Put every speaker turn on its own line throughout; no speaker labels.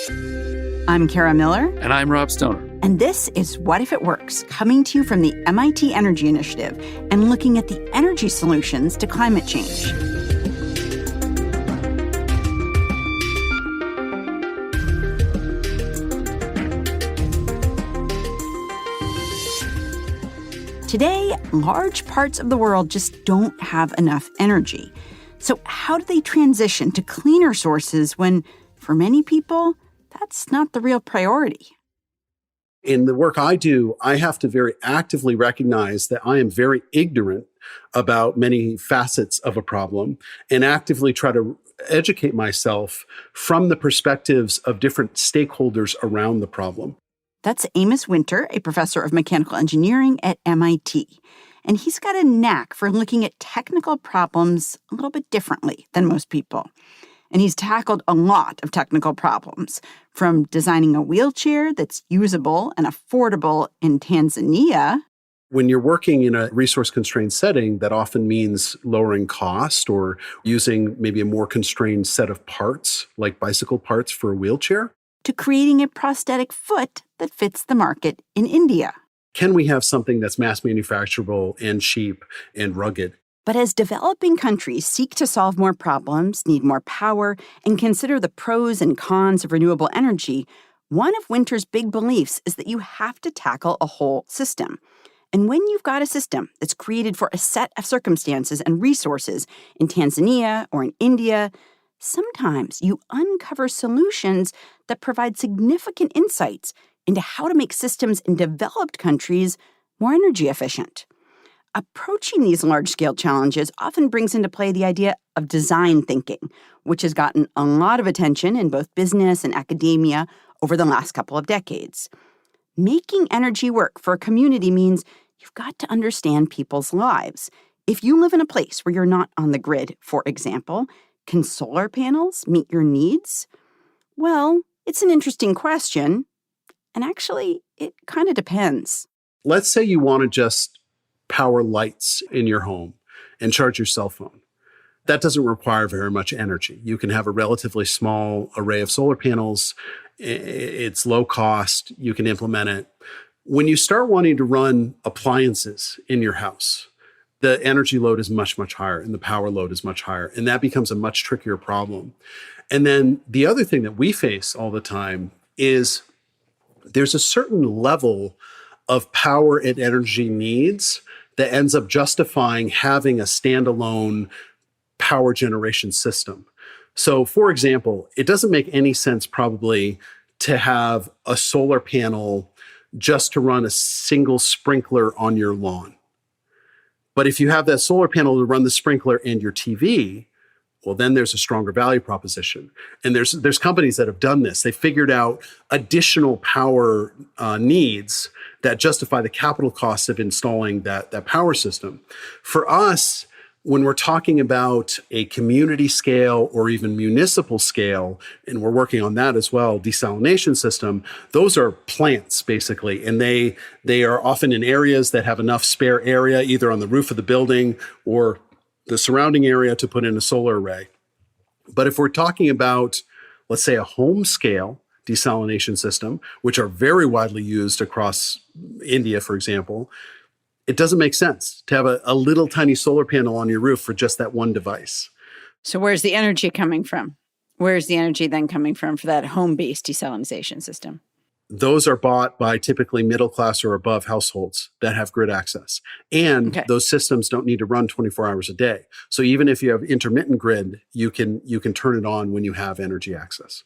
I'm Kara Miller.
And I'm Rob Stoner.
And this is What If It Works, coming to you from the MIT Energy Initiative and looking at the energy solutions to climate change. Today, large parts of the world just don't have enough energy. So how do they transition to cleaner sources when, for many people, that's not the real priority?
In the work I do, I have to very actively recognize that I am very ignorant about many facets of a problem and actively try to educate myself from the perspectives of different stakeholders around the problem.
That's Amos Winter, a professor of mechanical engineering at MIT. And he's got a knack for looking at technical problems a little bit differently than most people. And he's tackled a lot of technical problems, from designing a wheelchair that's usable and affordable in Tanzania.
When you're working in a resource-constrained setting, that often means lowering cost or using maybe a more constrained set of parts, like bicycle parts for a wheelchair,
to creating a prosthetic foot that fits the market in India.
Can we have something that's mass manufacturable and cheap and rugged?
But as developing countries seek to solve more problems, need more power, and consider the pros and cons of renewable energy, one of Winter's big beliefs is that you have to tackle a whole system. And when you've got a system that's created for a set of circumstances and resources in Tanzania or in India, sometimes you uncover solutions that provide significant insights into how to make systems in developed countries more energy efficient. Approaching these large-scale challenges often brings into play the idea of design thinking, which has gotten a lot of attention in both business and academia over the last couple of decades. Making energy work for a community means you've got to understand people's lives. If you live in a place where you're not on the grid, for example, can solar panels meet your needs? Well, it's an interesting question. And actually, it kind of depends.
Let's say you want to just power lights in your home and charge your cell phone. That doesn't require very much energy. You can have a relatively small array of solar panels. It's low cost. You can implement it. When you start wanting to run appliances in your house, the energy load is much, much higher and the power load is much higher. And that becomes a much trickier problem. And then the other thing that we face all the time is there's a certain level of power and energy needs that ends up justifying having a standalone power generation system. So, for example, it doesn't make any sense probably to have a solar panel just to run a single sprinkler on your lawn. But if you have that solar panel to run the sprinkler and your TV, well, then there's a stronger value proposition. And there's companies that have done this. They figured out additional power needs that justify the capital costs of installing that power system. For us, when we're talking about a community scale or even municipal scale, and we're working on that as well, desalination system, those are plants basically. And they are often in areas that have enough spare area, either on the roof of the building or the surrounding area to put in a solar array. But if we're talking about, let's say, a home scale desalination system, which are very widely used across India, for example, it doesn't make sense to have a little tiny solar panel on your roof for just that one device.
So where's the energy coming from? Where's the energy then coming from for that home-based desalination system?
Those are bought by typically middle class or above households that have grid access. And those systems don't need to run 24 hours a day. So even if you have intermittent grid, you can turn it on when you have energy access.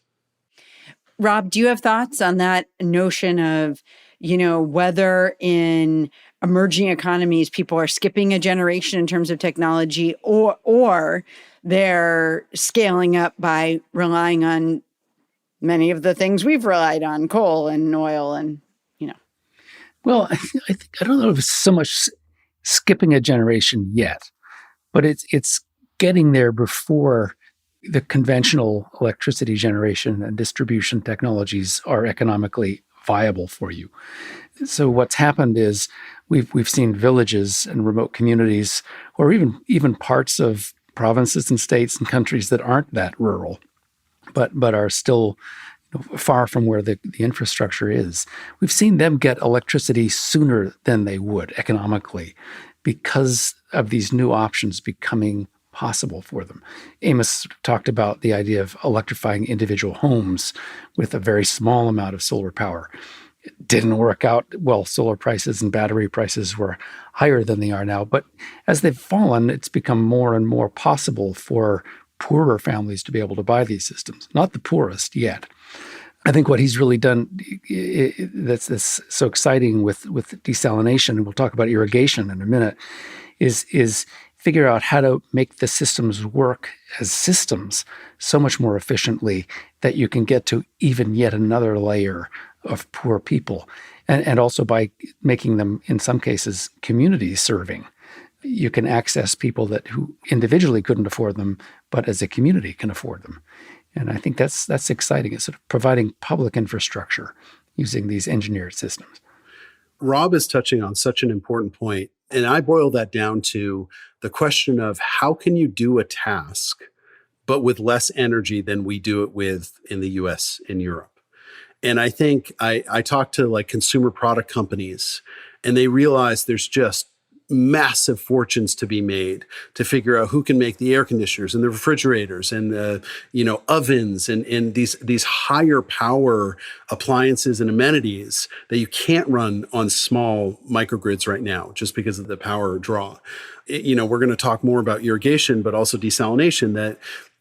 Rob, do you have thoughts on that notion of, whether in emerging economies, people are skipping a generation in terms of technology or they're scaling up by relying on many of the things we've relied on, coal and oil and,
Well, I don't know if it's so much skipping a generation yet, but it's getting there before the conventional electricity generation and distribution technologies are economically viable for you. So what's happened is we've seen villages and remote communities, or even parts of provinces and states and countries that aren't that rural, but are still far from where the infrastructure is. We've seen them get electricity sooner than they would economically because of these new options becoming possible for them. Amos talked about the idea of electrifying individual homes with a very small amount of solar power. It didn't work out well. Solar prices and battery prices were higher than they are now. But as they've fallen, it's become more and more possible for poorer families to be able to buy these systems. Not the poorest yet. I think what he's really done that's so exciting with desalination, and we'll talk about irrigation in a minute, is figure out how to make the systems work as systems so much more efficiently that you can get to even yet another layer of poor people. And also by making them, in some cases, community serving. You can access people who individually couldn't afford them, but as a community can afford them. And I think that's exciting. It's sort of providing public infrastructure using these engineered systems.
Rob is touching on such an important point. And I boil that down to the question of how can you do a task, but with less energy than we do it with in the US and Europe. And I think I talk to like consumer product companies, and they realize there's just massive fortunes to be made to figure out who can make the air conditioners and the refrigerators and the ovens and these higher power appliances and amenities that you can't run on small microgrids right now just because of the power draw. We're going to talk more about irrigation, but also desalination, that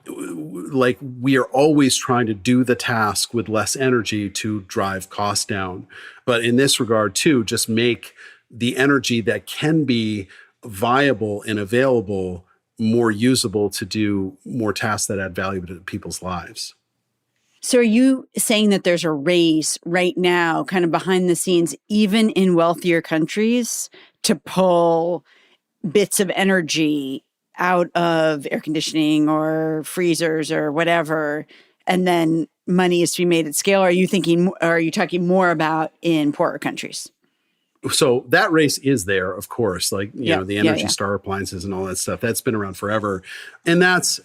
like we are always trying to do the task with less energy to drive costs down. But in this regard too, just make the energy that can be viable and available more usable to do more tasks that add value to people's lives.
So are you saying that there's a race right now, kind of behind the scenes, even in wealthier countries, to pull bits of energy out of air conditioning or freezers or whatever, and then money is to be made at scale? Or are you talking more about in poorer countries?
So that race is there, of course, like, the Energy Star appliances and all that stuff. That's been around forever. And that's,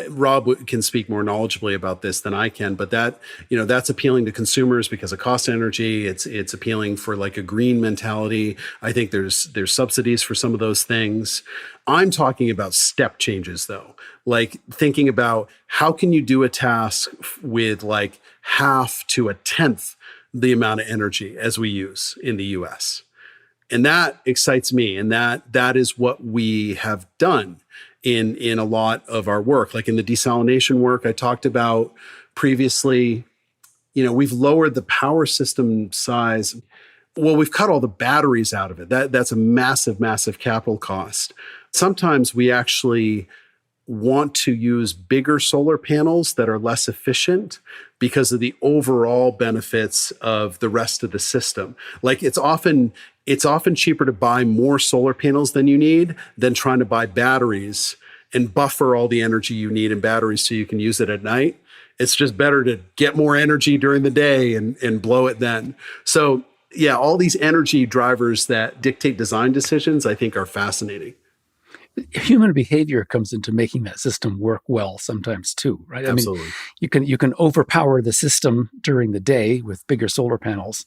Rob can speak more knowledgeably about this than I can, but that's appealing to consumers because of cost energy. It's appealing for like a green mentality. I think there's subsidies for some of those things. I'm talking about step changes though, like thinking about how can you do a task with like half to a tenth the amount of energy as we use in the US. And that excites me. And that is what we have done in a lot of our work. Like in the desalination work I talked about previously, we've lowered the power system size. Well, we've cut all the batteries out of it. That's a massive, massive capital cost. Sometimes we actually want to use bigger solar panels that are less efficient because of the overall benefits of the rest of the system. Like it's often cheaper to buy more solar panels than you need than trying to buy batteries and buffer all the energy you need in batteries so you can use it at night. It's just better to get more energy during the day and blow it then. So yeah, all these energy drivers that dictate design decisions, I think are fascinating.
Human behavior comes into making that system work well sometimes too, right?
Absolutely.
I mean, you can overpower the system during the day with bigger solar panels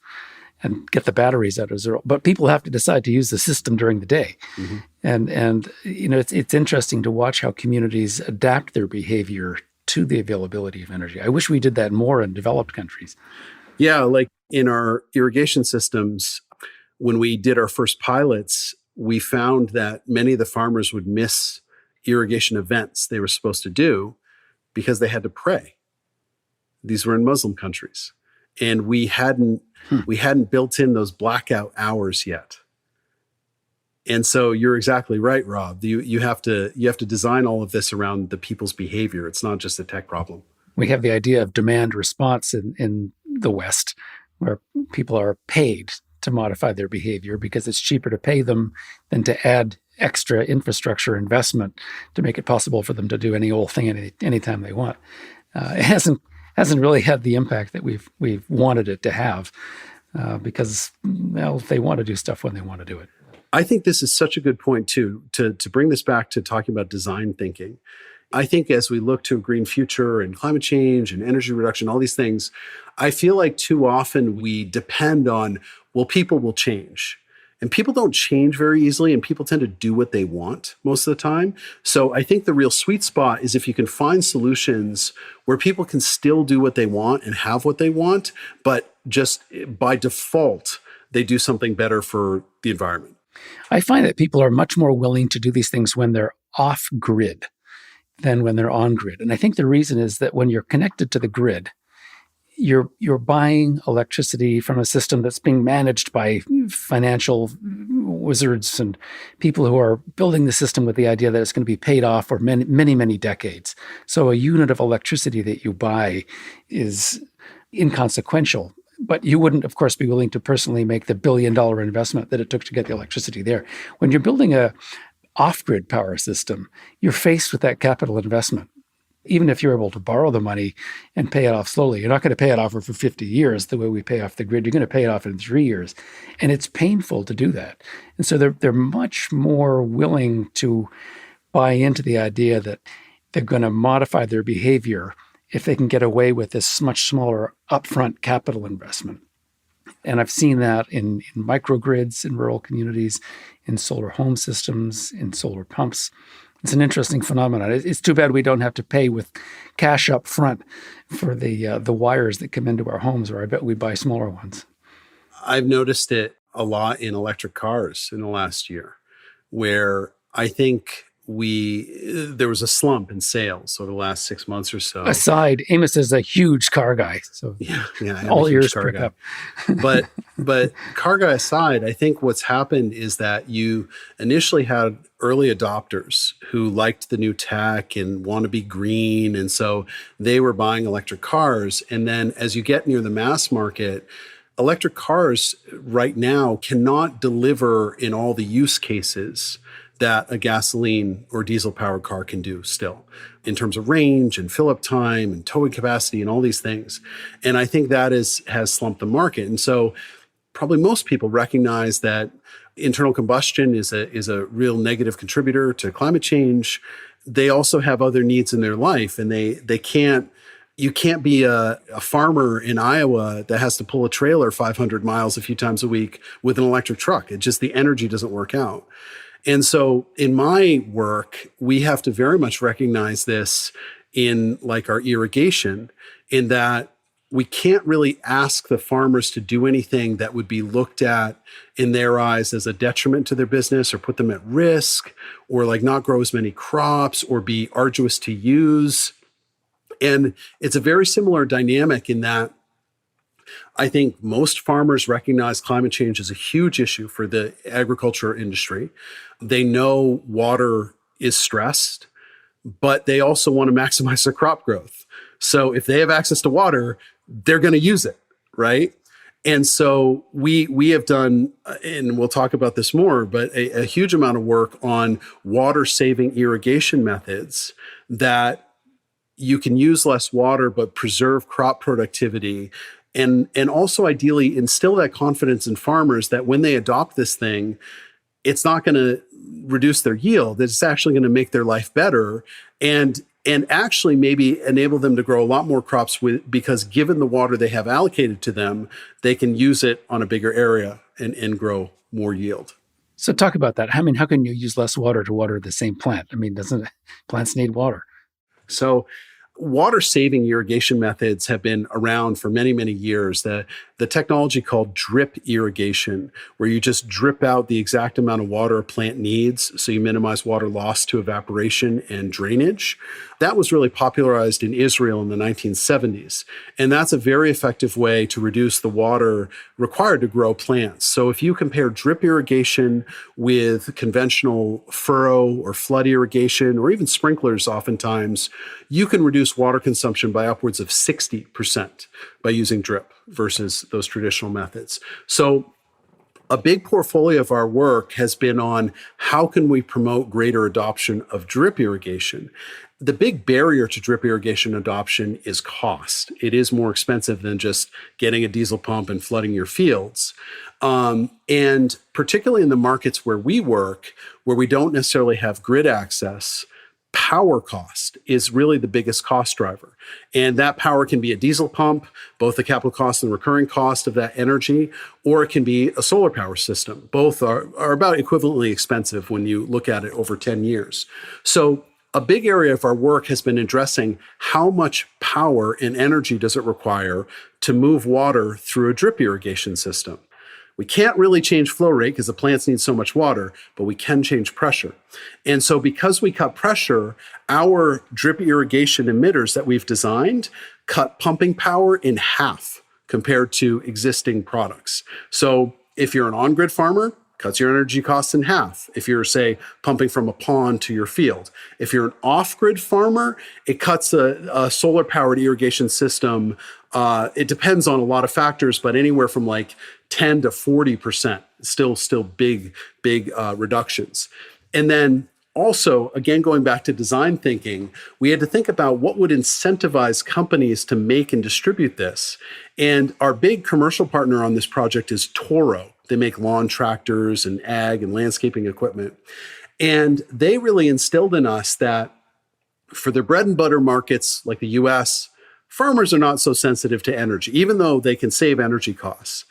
and get the batteries out of zero, but people have to decide to use the system during the day. Mm-hmm. And it's interesting to watch how communities adapt their behavior to the availability of energy. I wish we did that more in developed countries.
Yeah, like in our irrigation systems, when we did our first pilots, we found that many of the farmers would miss irrigation events they were supposed to do because they had to pray. These were in Muslim countries. And we hadn't built in those blackout hours yet. And so you're exactly right, Rob. You have to design all of this around the people's behavior. It's not just a tech problem.
We have the idea of demand response in the West, where people are paid to modify their behavior because it's cheaper to pay them than to add extra infrastructure investment to make it possible for them to do any old thing anytime they want. It hasn't really had the impact that we've wanted it to have because they want to do stuff when they want to do it.
I think this is such a good point too, to bring this back to talking about design thinking. I think as we look to a green future and climate change and energy reduction, all these things, I feel like too often we depend on, well, people will change. And people don't change very easily, and people tend to do what they want most of the time. So I think the real sweet spot is if you can find solutions where people can still do what they want and have what they want, but just by default, they do something better for the environment.
I find that people are much more willing to do these things when they're off grid than when they're on grid. And I think the reason is that when you're connected to the grid, you're buying electricity from a system that's being managed by financial wizards and people who are building the system with the idea that it's going to be paid off for many, many, many decades. So a unit of electricity that you buy is inconsequential. But you wouldn't, of course, be willing to personally make the $1 billion investment that it took to get the electricity there. When you're building a off-grid power system, you're faced with that capital investment. Even if you're able to borrow the money and pay it off slowly, you're not going to pay it off for 50 years the way we pay off the grid. You're going to pay it off in 3 years. And it's painful to do that. And so they're much more willing to buy into the idea that they're going to modify their behavior if they can get away with this much smaller upfront capital investment. And I've seen that in microgrids in rural communities, in solar home systems, in solar pumps. It's an interesting phenomenon. It's too bad we don't have to pay with cash up front for the wires that come into our homes, or I bet we buy smaller ones.
I've noticed it a lot in electric cars in the last year, where I think there was a slump in sales over the last 6 months or so.
Aside, Amos is a huge car guy, so
yeah,
all ears prick up.
But car guy aside, I think what's happened is that you initially had early adopters who liked the new tech and want to be green, and so they were buying electric cars. And then as you get near the mass market, electric cars right now cannot deliver in all the use cases that a gasoline or diesel powered car can do still in terms of range and fill up time and towing capacity and all these things. And I think that has slumped the market. And so probably most people recognize that internal combustion is a real negative contributor to climate change. They also have other needs in their life, and you can't be a farmer in Iowa that has to pull a trailer 500 miles a few times a week with an electric truck. The energy doesn't work out. And so in my work, we have to very much recognize this in like our irrigation, in that we can't really ask the farmers to do anything that would be looked at in their eyes as a detriment to their business or put them at risk or like not grow as many crops or be arduous to use. And it's a very similar dynamic in that I think most farmers recognize climate change as a huge issue for the agriculture industry. They know water is stressed, but they also want to maximize their crop growth. So if they have access to water, they're going to use it, right? And so we have done, and we'll talk about this more, but a huge amount of work on water-saving irrigation methods that you can use less water but preserve crop productivity. And also ideally instill that confidence in farmers that when they adopt this thing, it's not going to reduce their yield. It's actually going to make their life better and actually maybe enable them to grow a lot more crops because given the water they have allocated to them, they can use it on a bigger area and grow more yield.
So talk about that. I mean, how can you use less water to water the same plant? I mean, doesn't plants need water?
So water-saving irrigation methods have been around for many, many years. The technology called drip irrigation, where you just drip out the exact amount of water a plant needs, so you minimize water loss to evaporation and drainage. That was really popularized in Israel in the 1970s. And that's a very effective way to reduce the water required to grow plants. So if you compare drip irrigation with conventional furrow or flood irrigation, or even sprinklers oftentimes, you can reduce water consumption by upwards of 60% by using drip versus those traditional methods. So a big portfolio of our work has been on how can we promote greater adoption of drip irrigation. The big barrier to drip irrigation adoption is cost. It is more expensive than just getting a diesel pump and flooding your fields. And particularly in the markets where we work, where we don't necessarily have grid access, power cost is really the biggest cost driver. And that power can be a diesel pump, both the capital cost and the recurring cost of that energy, or it can be a solar power system. Both are about equivalently expensive when you look at it over 10 years. So a big area of our work has been addressing how much power and energy does it require to move water through a drip irrigation system. We can't really change flow rate because the plants need so much water, but we can change pressure. And so because we cut pressure, our drip irrigation emitters that we've designed cut pumping power in half compared to existing products. So if you're an on-grid farmer, cuts your energy costs in half. If you're, say, pumping from a pond to your field. If you're an off-grid farmer, it cuts a solar-powered irrigation system. It depends on a lot of factors, but anywhere from like 10 to 40%, still big reductions. And then also, again, going back to design thinking, we had to think about what would incentivize companies to make and distribute this. And our big commercial partner on this project is Toro. They make lawn tractors and ag and landscaping equipment. And they really instilled in us that for their bread and butter markets like the US, farmers are not so sensitive to energy, even though they can save energy costs.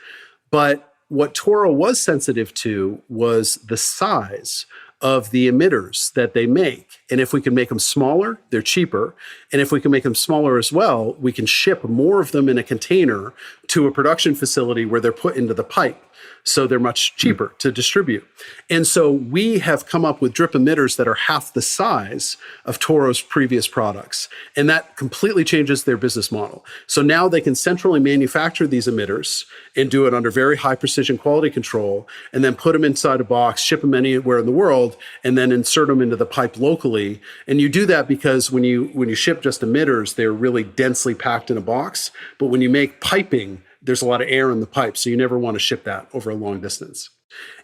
But what Toro was sensitive to was the size of the emitters that they make. And if we can make them smaller, they're cheaper. And if we can make them smaller as well, we can ship more of them in a container to a production facility where they're put into the pipe. So they're much cheaper to distribute. And so we have come up with drip emitters that are half the size of Toro's previous products. And that completely changes their business model. So now they can centrally manufacture these emitters and do it under very high precision quality control, and then put them inside a box, ship them anywhere in the world, and then insert them into the pipe locally. And you do that because when you ship just emitters, they're really densely packed in a box. But when you make piping, there's a lot of air in the pipe, so you never want to ship that over a long distance.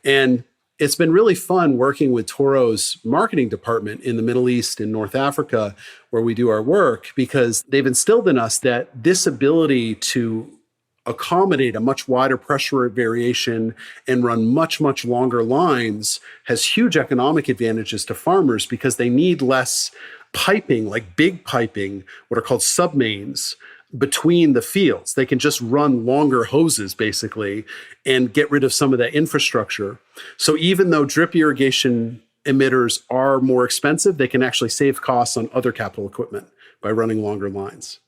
And it's been really fun working with Toro's marketing department in the Middle East and North Africa, where we do our work, because they've instilled in us that this ability to accommodate a much wider pressure variation and run much longer lines has huge economic advantages to farmers, because they need less piping, like big piping, what are called submains, between the fields. They can just run longer hoses basically and get rid of some of that infrastructure. So even though drip irrigation emitters are more expensive, they can actually save costs on other capital equipment by running longer lines.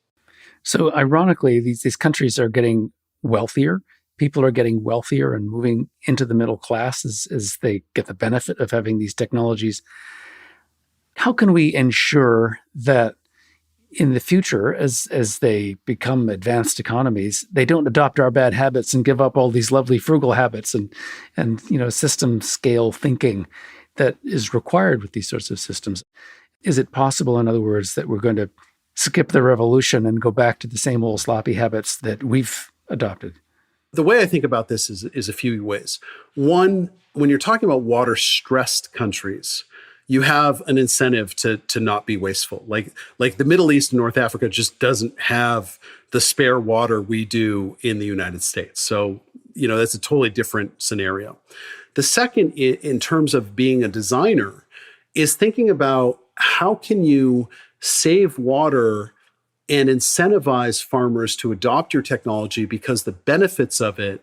So ironically, these countries are getting wealthier. People are getting wealthier and moving into the middle class as they get the benefit of having these technologies. How can we ensure that in the future, as they become advanced economies, they don't adopt our bad habits and give up all these lovely frugal habits and system scale thinking that is required with these sorts of systems? Is it possible, in other words, that we're going to skip the revolution and go back to the same old sloppy habits that we've adopted?
The way I think about this is a few ways. One, when you're talking about water-stressed countries, you have an incentive to not be wasteful. Like the Middle East and North Africa just doesn't have the spare water we do in the United States. So, that's a totally different scenario. The second, in terms of being a designer, is thinking about how can you save water and incentivize farmers to adopt your technology, because the benefits of it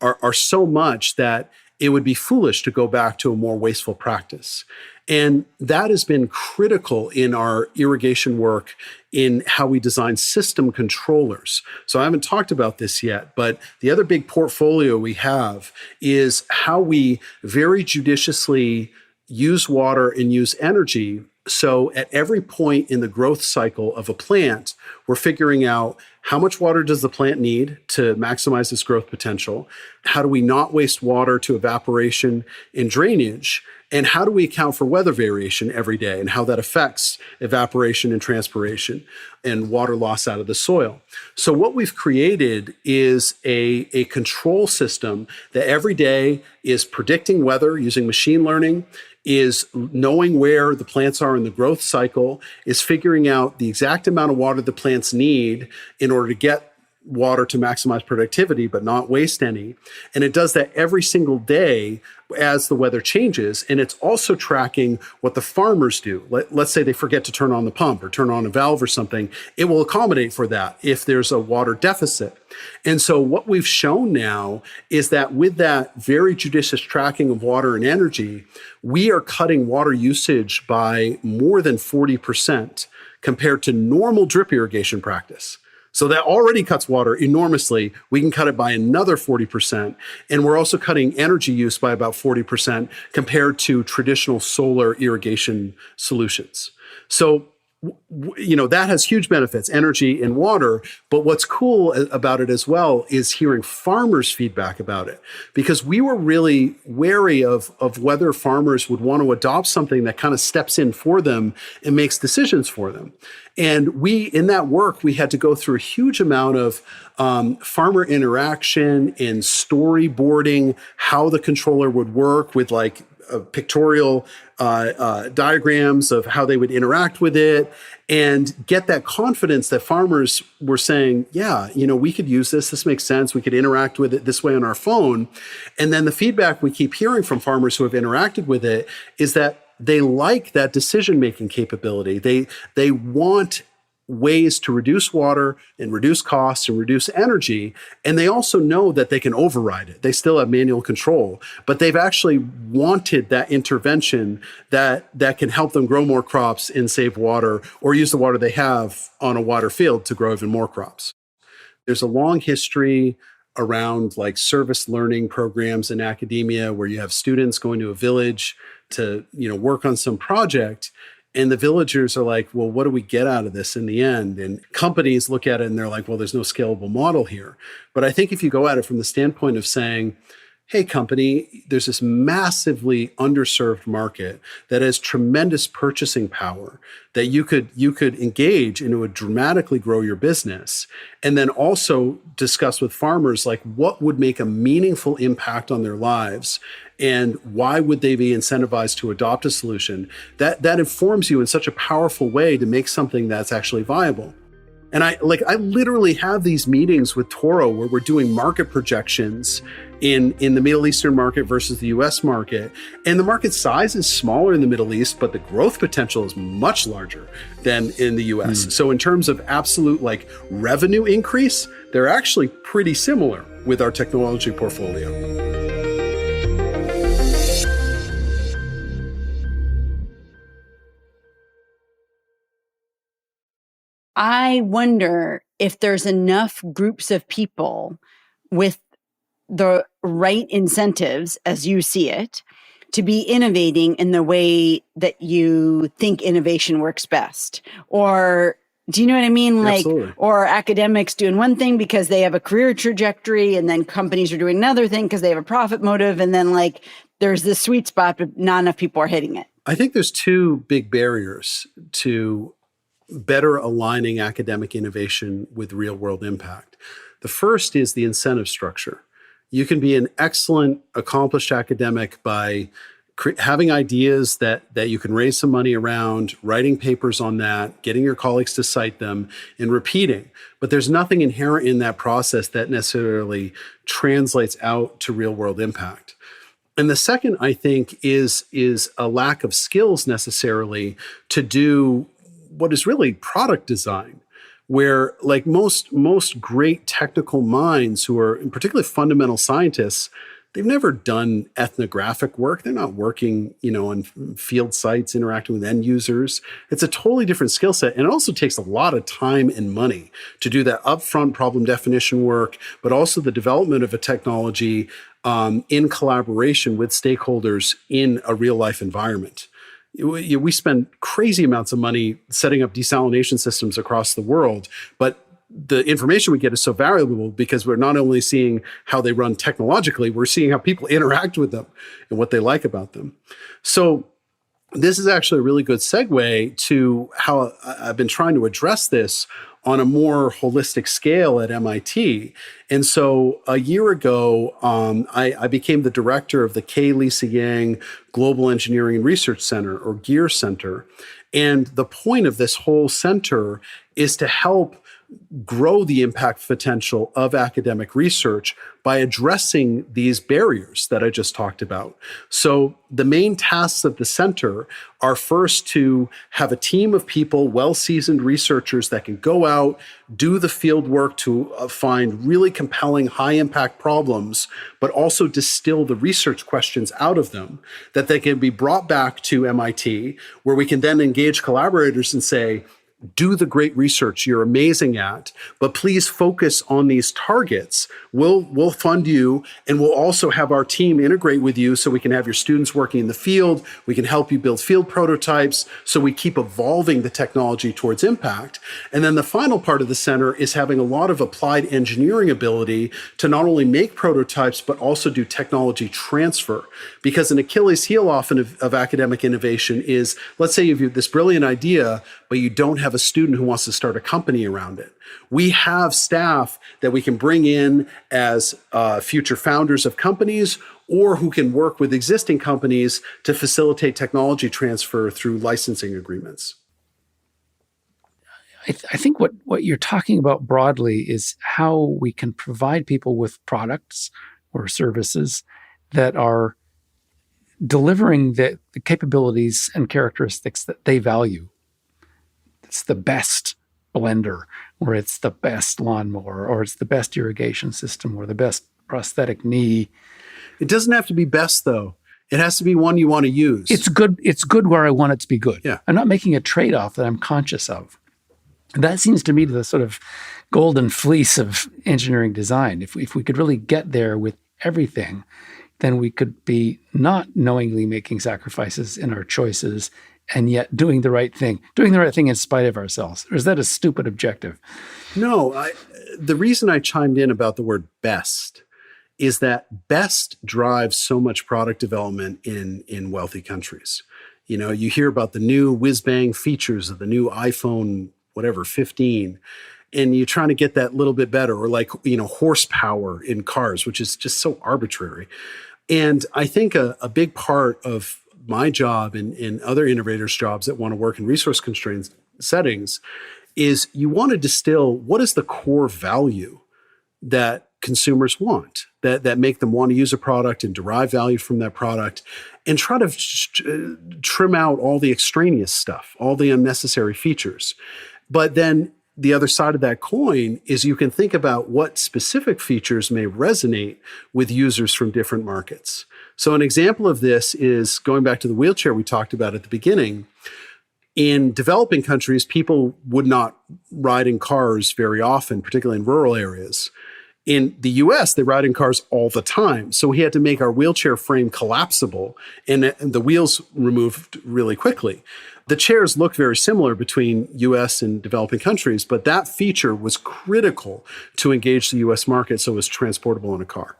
are so much that it would be foolish to go back to a more wasteful practice. And that has been critical in our irrigation work in how we design system controllers. So I haven't talked about this yet, but the other big portfolio we have is how we very judiciously use water and use energy. So at every point in the growth cycle of a plant, we're figuring out how much water does the plant need to maximize its growth potential? How do we not waste water to evaporation and drainage? And how do we account for weather variation every day and how that affects evaporation and transpiration and water loss out of the soil? So what we've created is a control system that every day is predicting weather using machine learning, is knowing where the plants are in the growth cycle, is figuring out the exact amount of water the plants need in order to get water to maximize productivity, but not waste any. And it does that every single day as the weather changes. And it's also tracking what the farmers do. Let's say they forget to turn on the pump or turn on a valve or something. It will accommodate for that if there's a water deficit. And so what we've shown now is that with that very judicious tracking of water and energy, we are cutting water usage by more than 40% compared to normal drip irrigation practice. So that already cuts water enormously. We can cut it by another 40%. And we're also cutting energy use by about 40% compared to traditional solar irrigation solutions. So that has huge benefits, energy and water. But what's cool about it as well is hearing farmers' feedback about it, because we were really wary of whether farmers would want to adopt something that kind of steps in for them and makes decisions for them. And in that work, we had to go through a huge amount of farmer interaction and storyboarding how the controller would work with pictorial diagrams of how they would interact with it, and get that confidence that farmers were saying, yeah, we could use this. This makes sense. We could interact with it this way on our phone. And then the feedback we keep hearing from farmers who have interacted with it is that they like that decision-making capability. They want ways to reduce water and reduce costs and reduce energy. And they also know that they can override it. They still have manual control, but they've actually wanted that intervention that can help them grow more crops and save water, or use the water they have on a wider field to grow even more crops. There's a long history around service learning programs in academia where you have students going to a village to work on some project. And the villagers are like, well, what do we get out of this in the end? And companies look at it and they're like, well, there's no scalable model here. But I think if you go at it from the standpoint of saying, hey, company, there's this massively underserved market that has tremendous purchasing power that you could engage and it would dramatically grow your business. And then also discuss with farmers, what would make a meaningful impact on their lives and why would they be incentivized to adopt a solution? That informs you in such a powerful way to make something that's actually viable. And I literally have these meetings with Toro where we're doing market projections in the Middle Eastern market versus the US market. And the market size is smaller in the Middle East, but the growth potential is much larger than in the US. So in terms of absolute revenue increase, they're actually pretty similar with our technology portfolio.
I wonder if there's enough groups of people with the right incentives, as you see it, to be innovating in the way that you think innovation works best. Or do you know what I mean?
Absolutely.
Or academics doing one thing because they have a career trajectory, and then companies are doing another thing because they have a profit motive. And then there's this sweet spot, but not enough people are hitting it.
I think there's two big barriers to better aligning academic innovation with real world impact. The first is the incentive structure. You can be an excellent, accomplished academic by having ideas that you can raise some money around, writing papers on that, getting your colleagues to cite them, and repeating. But there's nothing inherent in that process that necessarily translates out to real world impact. And the second, I think, is a lack of skills necessarily to do what is really product design, where most great technical minds who are particularly fundamental scientists, they've never done ethnographic work. They're not working, on field sites, interacting with end users. It's a totally different skill set. And it also takes a lot of time and money to do that upfront problem definition work, but also the development of a technology in collaboration with stakeholders in a real life environment. We spend crazy amounts of money setting up desalination systems across the world, but the information we get is so valuable because we're not only seeing how they run technologically, we're seeing how people interact with them and what they like about them. So this is actually a really good segue to how I've been trying to address this on a more holistic scale at MIT. And so a year ago, I became the director of the K. Lisa Yang Global Engineering and Research Center, or GEAR Center. And the point of this whole center is to help grow the impact potential of academic research by addressing these barriers that I just talked about. So the main tasks of the center are first to have a team of people, well-seasoned researchers that can go out, do the field work to find really compelling, high-impact problems, but also distill the research questions out of them that they can be brought back to MIT, where we can then engage collaborators and say, do the great research you're amazing at, but please focus on these targets. We'll fund you, and we'll also have our team integrate with you so we can have your students working in the field. We can help you build field prototypes so we keep evolving the technology towards impact. And then the final part of the center is having a lot of applied engineering ability to not only make prototypes, but also do technology transfer. Because an Achilles heel often of academic innovation is, let's say you have this brilliant idea, but you don't have a student who wants to start a company around it. We have staff that we can bring in as future founders of companies, or who can work with existing companies to facilitate technology transfer through licensing agreements.
I think what you're talking about broadly is how we can provide people with products or services that are delivering the capabilities and characteristics that they value. It's the best blender, or it's the best lawnmower, or it's the best irrigation system, or the best prosthetic knee.
It doesn't have to be best, though. It has to be one you want to use.
It's good where I want it to be good.
Yeah.
I'm not making a trade-off that I'm conscious of. And that seems to me the sort of golden fleece of engineering design. If we could really get there with everything, then we could be not knowingly making sacrifices in our choices and yet doing the right thing in spite of ourselves. Or is that a stupid objective?
No, the reason I chimed in about the word best is that best drives so much product development in wealthy countries. You know, you hear about the new whiz-bang features of the new iPhone, 15, and you're trying to get that little bit better, or horsepower in cars, which is just so arbitrary. And I think a big part of my job and other innovators' jobs that want to work in resource-constrained settings is you want to distill what is the core value that consumers want, that make them want to use a product and derive value from that product, and try to trim out all the extraneous stuff, all the unnecessary features. But then the other side of that coin is you can think about what specific features may resonate with users from different markets. So an example of this is going back to the wheelchair we talked about at the beginning. In developing countries, people would not ride in cars very often, particularly in rural areas. In the US, they ride in cars all the time. So we had to make our wheelchair frame collapsible and the wheels removed really quickly. The chairs look very similar between US and developing countries, but that feature was critical to engage the US market so it was transportable in a car.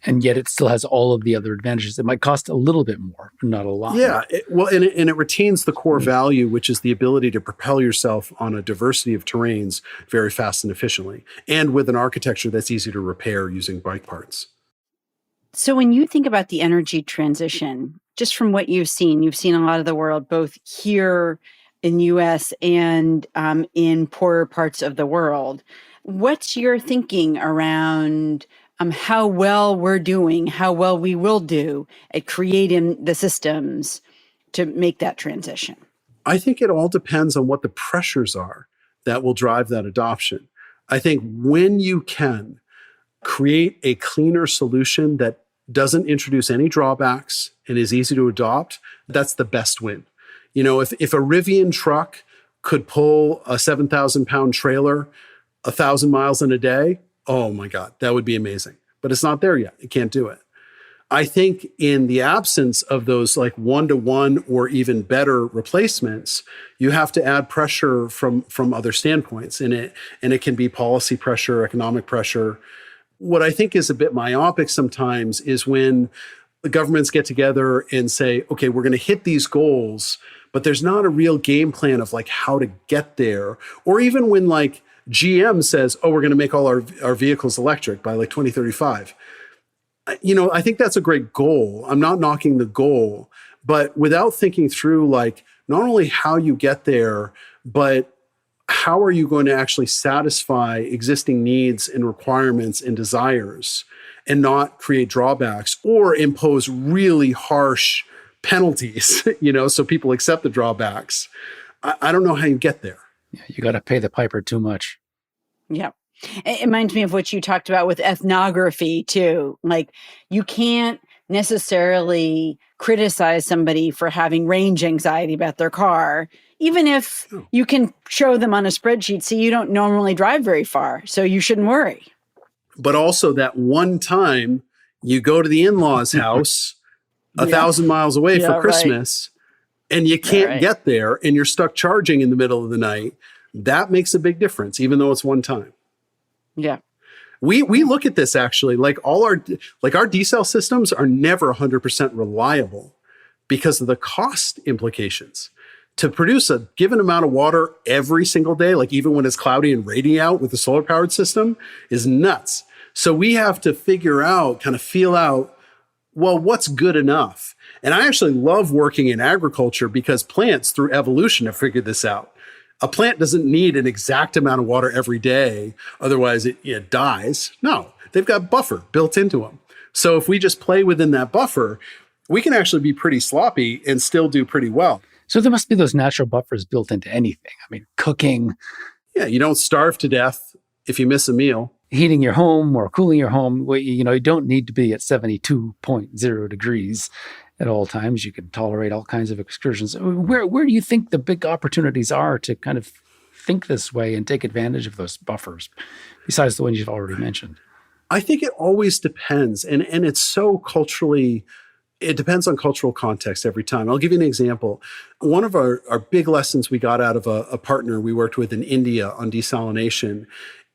And yet it still has all of the other advantages. It might cost a little bit more, but not a lot.
Yeah, and it retains the core value, which is the ability to propel yourself on a diversity of terrains very fast and efficiently, and with an architecture that's easy to repair using bike parts.
So when you think about the energy transition, just from what you've seen a lot of the world, both here in the US and in poorer parts of the world. What's your thinking around how well we're doing, how well we will do at creating the systems to make that transition?
I think it all depends on what the pressures are that will drive that adoption. I think when you can create a cleaner solution that doesn't introduce any drawbacks and is easy to adopt, that's the best win. You know, if a Rivian truck could pull a 7,000-pound trailer 1,000 miles in a day, oh my God, that would be amazing. But it's not there yet. It can't do it. I think in the absence of those like one-to-one or even better replacements, you have to add pressure from other standpoints. And it can be policy pressure, economic pressure. What I think is a bit myopic sometimes is when the governments get together and say, okay, we're going to hit these goals, but there's not a real game plan of like how to get there. Or even when like GM says, oh, we're going to make all our vehicles electric by like 2035. You know, I think that's a great goal. I'm not knocking the goal, but without thinking through like not only how you get there, but how are you going to actually satisfy existing needs and requirements and desires and not create drawbacks or impose really harsh penalties, so people accept the drawbacks? I don't know how you get there.
Yeah, you got to pay the piper too much.
Yeah. It reminds me of what you talked about with ethnography too. Like, you can't necessarily criticize somebody for having range anxiety about their car, even if you can show them on a spreadsheet, see, you don't normally drive very far, so you shouldn't worry.
But also that one time you go to the in-laws' house 1,000 miles away for Christmas, and you can't get there and you're stuck charging in the middle of the night, that makes a big difference, even though it's one time.
Yeah.
We look at this actually, like our desal systems are never 100% reliable because of the cost implications. To produce a given amount of water every single day, like even when it's cloudy and raining out with a solar powered system, is nuts. So we have to figure out, kind of feel out, well, what's good enough? And I actually love working in agriculture because plants through evolution have figured this out. A plant doesn't need an exact amount of water every day, otherwise it dies. No, they've got buffer built into them. So if we just play within that buffer, we can actually be pretty sloppy and still do pretty well.
So there must be those natural buffers built into anything. I mean, cooking.
Yeah, you don't starve to death if you miss a meal.
Heating your home or cooling your home. You don't need to be at 72.0 degrees at all times. You can tolerate all kinds of excursions. Where do you think the big opportunities are to kind of think this way and take advantage of those buffers, besides the ones you've already mentioned?
I think it always depends. And it's so culturally, it depends on cultural context every time. I'll give you an example. One of our big lessons we got out of a partner we worked with in India on desalination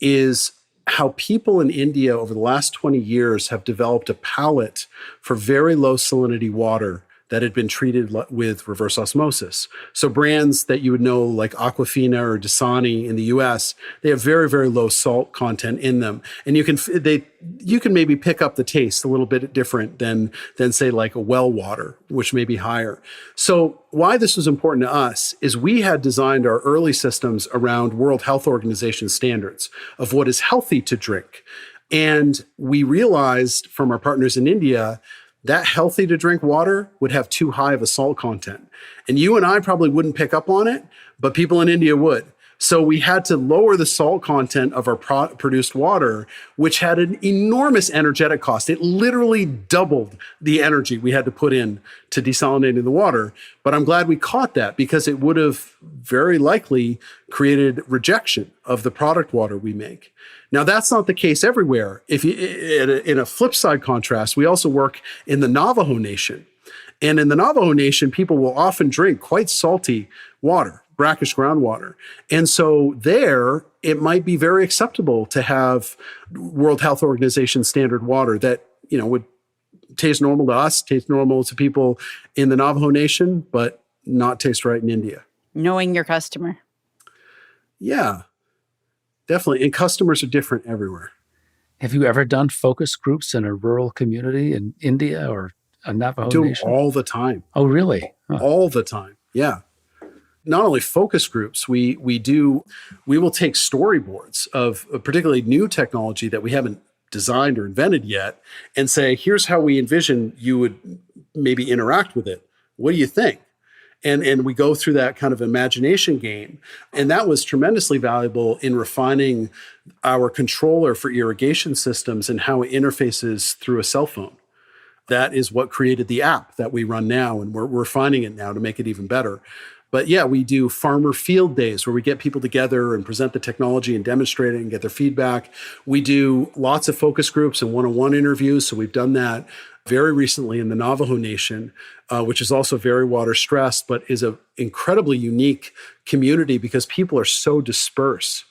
is how people in India over the last 20 years have developed a palate for very low salinity water that had been treated with reverse osmosis. So brands that you would know like Aquafina or Dasani in the US, they have very, very low salt content in them. And you can maybe pick up the taste a little bit different than say like a well water, which may be higher. So why this was important to us is we had designed our early systems around World Health Organization standards of what is healthy to drink. And we realized from our partners in India that healthy to drink water would have too high of a salt content. And you and I probably wouldn't pick up on it, but people in India would. So we had to lower the salt content of our produced water, which had an enormous energetic cost. It literally doubled the energy we had to put in to desalinating the water. But I'm glad we caught that because it would have very likely created rejection of the product water we make. Now, that's not the case everywhere. In a flip side contrast, we also work in the Navajo Nation. And in the Navajo Nation, people will often drink quite salty water, brackish groundwater. And so there, it might be very acceptable to have World Health Organization standard water that, would taste normal to us, taste normal to people in the Navajo Nation, but not taste right in India.
Knowing your customer.
Yeah, definitely. And customers are different everywhere.
Have you ever done focus groups in a rural community in India or a Navajo
Do
Nation?
all the time.
Oh, really? Huh.
All the time. Yeah. Not only focus groups, we will take storyboards of a particularly new technology that we haven't designed or invented yet and say, here's how we envision you would maybe interact with it. What do you think? And we go through that kind of imagination game. And that was tremendously valuable in refining our controller for irrigation systems and how it interfaces through a cell phone. That is what created the app that we run now, and we're refining it now to make it even better. But yeah, we do farmer field days where we get people together and present the technology and demonstrate it and get their feedback. We do lots of focus groups and one-on-one interviews. So we've done that very recently in the Navajo Nation, which is also very water stressed, but is an incredibly unique community because people are so dispersed.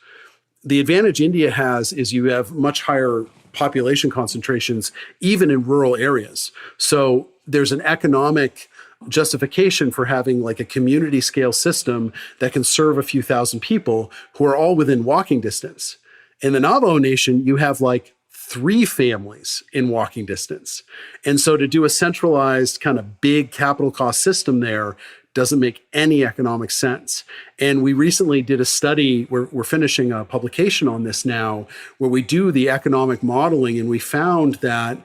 The advantage India has is you have much higher population concentrations, even in rural areas. So there's an economic justification for having like a community scale system that can serve a few thousand people who are all within walking distance. In the Navajo Nation, you have like 3 families in walking distance. And so to do a centralized kind of big capital cost system there doesn't make any economic sense. And we recently did a study, we're finishing a publication on this now, where we do the economic modeling, and we found that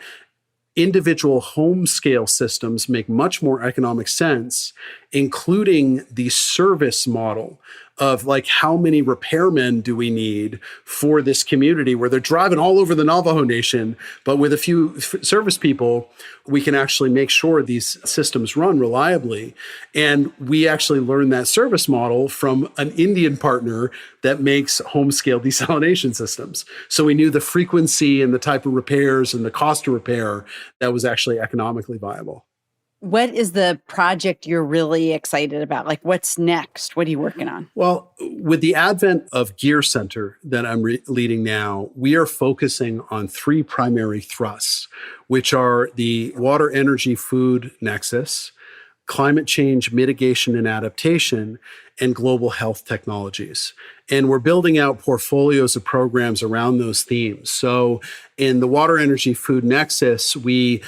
individual home scale systems make much more economic sense, including the service model of like how many repairmen do we need for this community where they're driving all over the Navajo Nation, but with a few service people, we can actually make sure these systems run reliably. And we actually learned that service model from an Indian partner that makes home scale desalination systems. So we knew the frequency and the type of repairs and the cost of repair that was actually economically viable.
What is the project you're really excited about? Like, what's next? What are you working on?
Well, with the advent of Gear Center that I'm leading now, we are focusing on three primary thrusts, which are the water, energy, food nexus, climate change mitigation and adaptation, and global health technologies. And we're building out portfolios of programs around those themes. So in the water, energy, food nexus, we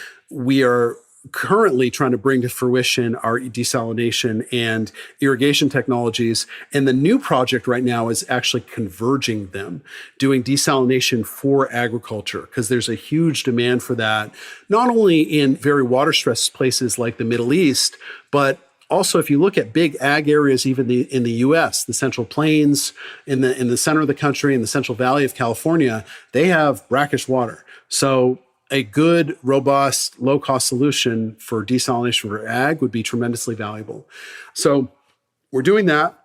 are currently trying to bring to fruition our desalination and irrigation technologies. And the new project right now is actually converging them, doing desalination for agriculture, because there's a huge demand for that, not only in very water-stressed places like the Middle East, but also, if you look at big ag areas, even in the U.S., the Central Plains, in the center of the country, in the Central Valley of California, they have brackish water. So a good, robust, low-cost solution for desalination for ag would be tremendously valuable. So we're doing that.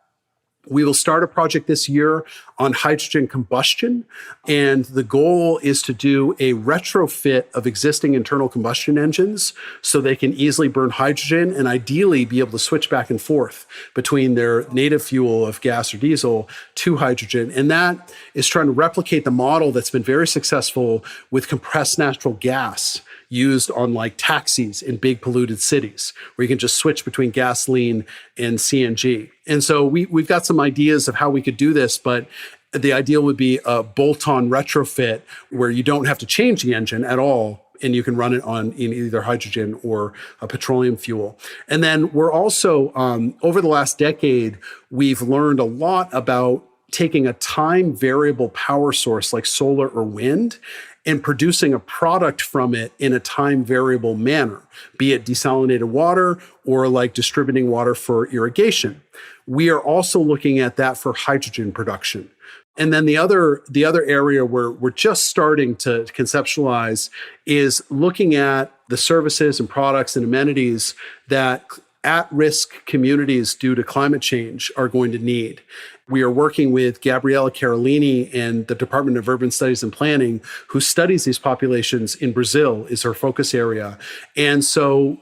We will start a project this year on hydrogen combustion. And the goal is to do a retrofit of existing internal combustion engines so they can easily burn hydrogen and ideally be able to switch back and forth between their native fuel of gas or diesel to hydrogen. And that is trying to replicate the model that's been very successful with compressed natural gas used on like taxis in big polluted cities, where you can just switch between gasoline and CNG. And so we've got some ideas of how we could do this, but the ideal would be a bolt-on retrofit where you don't have to change the engine at all, and you can run it on in either hydrogen or a petroleum fuel. And then we're also, over the last decade, we've learned a lot about taking a time variable power source like solar or wind and producing a product from it in a time variable manner, be it desalinated water or like distributing water for irrigation. We are also looking at that for hydrogen production. And then the other area where we're just starting to conceptualize is looking at the services and products and amenities that at-risk communities due to climate change are going to need. We are working with Gabriella Carolini and the Department of Urban Studies and Planning, who studies these populations in Brazil, is her focus area. And so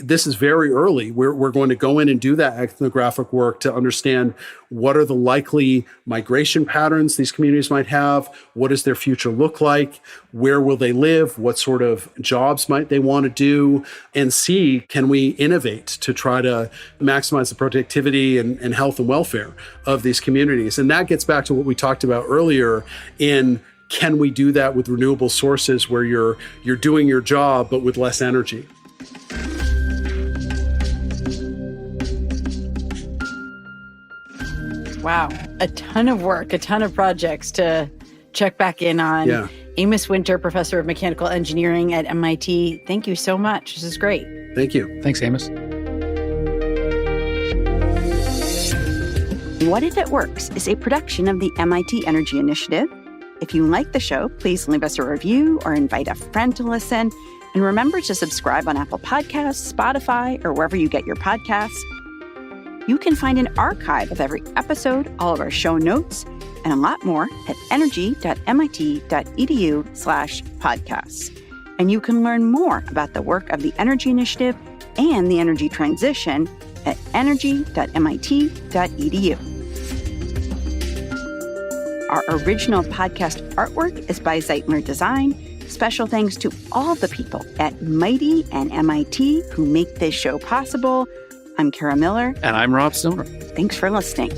this is very early. We're going to go in and do that ethnographic work to understand what are the likely migration patterns these communities might have, what does their future look like, where will they live, what sort of jobs might they want to do, and see, can we innovate to try to maximize the productivity and health and welfare of these communities. And that gets back to what we talked about earlier in, can we do that with renewable sources where you're doing your job but with less energy?
Wow. A ton of work, a ton of projects to check back in on.
Yeah.
Amos Winter, professor of mechanical engineering at MIT. Thank you so much. This is great.
Thank you.
Thanks, Amos.
What If It Works is a production of the MIT Energy Initiative. If you like the show, please leave us a review or invite a friend to listen. And remember to subscribe on Apple Podcasts, Spotify, or wherever you get your podcasts. You can find an archive of every episode, all of our show notes, and a lot more at energy.mit.edu/podcasts. And you can learn more about the work of the Energy Initiative and the energy transition at energy.mit.edu. Our original podcast artwork is by Zeitler Design. Special thanks to all the people at Mighty and MIT who make this show possible. I'm Kara Miller.
And I'm Rob Stoner.
Thanks for listening.